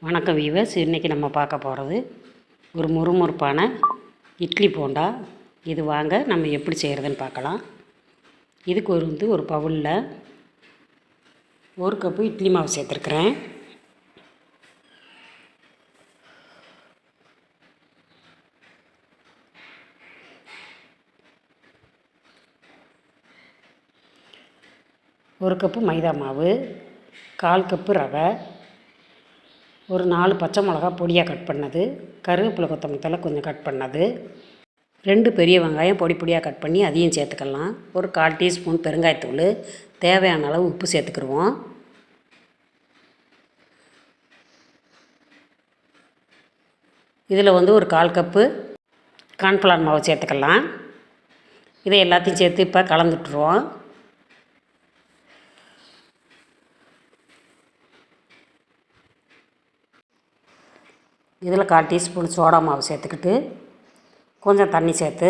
வணக்கம் வீவர்ஸ். இன்றைக்கி நம்ம பார்க்க போகிறது ஒரு முறுமுறுப்பான இட்லி போண்டா. இது வாங்க நம்ம எப்படி செய்கிறதுன்னு பார்க்கலாம். இதுக்கு ஒரு பவுலில் 1 கப்பு இட்லி மாவு சேர்த்துருக்குறேன். ஒரு கப்பு மைதா மாவு, 1/4 கப்பு ரவை, ஒரு 4 பச்சை மிளகா பொடியாக கட் பண்ணது, கருவேப்பிலை கொத்தமல்லி தழை கொஞ்சம் கட் பண்ணது, 2 பெரிய வெங்காயம் பொடி பொடியாக கட் பண்ணி அதையும் சேர்த்துக்கலாம். ஒரு 1/4 டீஸ்பூன் பெருங்காயத்தூள், தேவையான அளவு உப்பு சேர்த்துக்கிடுவோம். இதில் ஒரு 1/4 கப்பு கார்ன்ஃப்ளவர் மாவு சேர்த்துக்கலாம். இதை எல்லாத்தையும் சேர்த்து இப்போ கலந்துட்டுருவோம். இதில் 1/4 டீஸ்பூன் சோடா மாவு சேர்த்துக்கிட்டு கொஞ்சம் தண்ணி சேர்த்து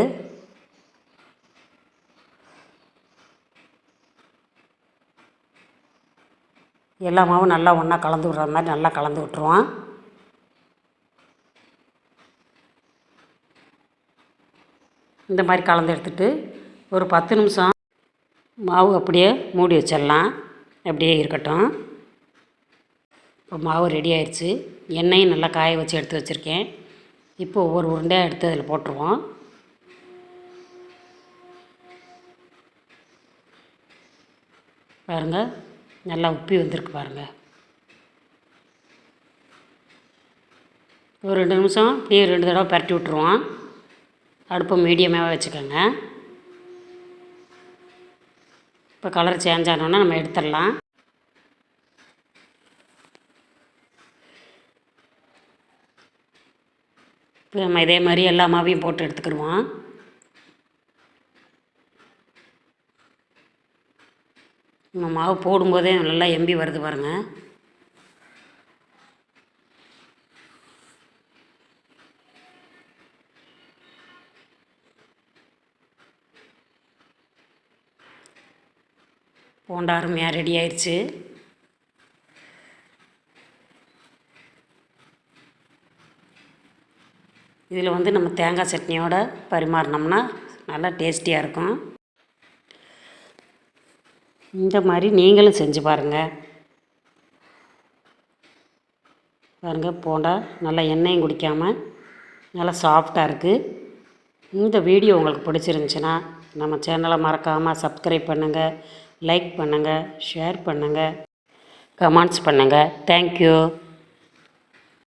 எல்லா மாவும் நல்லா ஒன்றா கலந்து விடுற மாதிரி நல்லா கலந்து விட்டுருவோம். இந்த மாதிரி கலந்து எடுத்துகிட்டு ஒரு 10 நிமிஷம் மாவு அப்படியே மூடி வச்சிடலாம். அப்படியே இருக்கட்டும். இப்போ மாவு ரெடி ஆயிடுச்சு. எண்ணெயும் நல்லா காய வச்சு எடுத்து வச்சுருக்கேன். இப்போ ஒவ்வொரு உருண்டையாக எடுத்து அதில் போட்டுருவோம். பாருங்கள், நல்லா உப்பி வந்திருக்கு பாருங்கள். ஒரு 2 நிமிஷம் இப்படியே 2 தடவை பரட்டி விட்ருவோம். அடுப்பை மீடியமாக வச்சுக்கோங்க. இப்போ கலர் சேஞ்ச் ஆனோன்னா நம்ம எடுத்துடலாம். இப்போ நம்ம இதே மாதிரி எல்லா மாவையும் போட்டு எடுத்துக்கிடுவோம். நம்ம மாவு போடும்போதே நல்லா எம்பி வருது பாருங்கள். போண்டா அருமையாக ரெடி ஆயிடுச்சு. இதில் நம்ம தேங்காய் சட்னியோட பரிமாறினோம்னா நல்லா டேஸ்டியாக இருக்கும். இந்த மாதிரி நீங்களும் செஞ்சு பாருங்கள். பாருங்கள், போண்டா நல்லா எண்ணெயும் குடிக்காமல் நல்லா சாஃப்டாக இருக்குது. இந்த வீடியோ உங்களுக்கு பிடிச்சிருந்துச்சின்னா நம்ம சேனலை மறக்காமல் சப்ஸ்கிரைப் பண்ணுங்கள், லைக் பண்ணுங்கள், ஷேர் பண்ணுங்கள், கமெண்ட்ஸ் பண்ணுங்கள். தேங்க்யூ.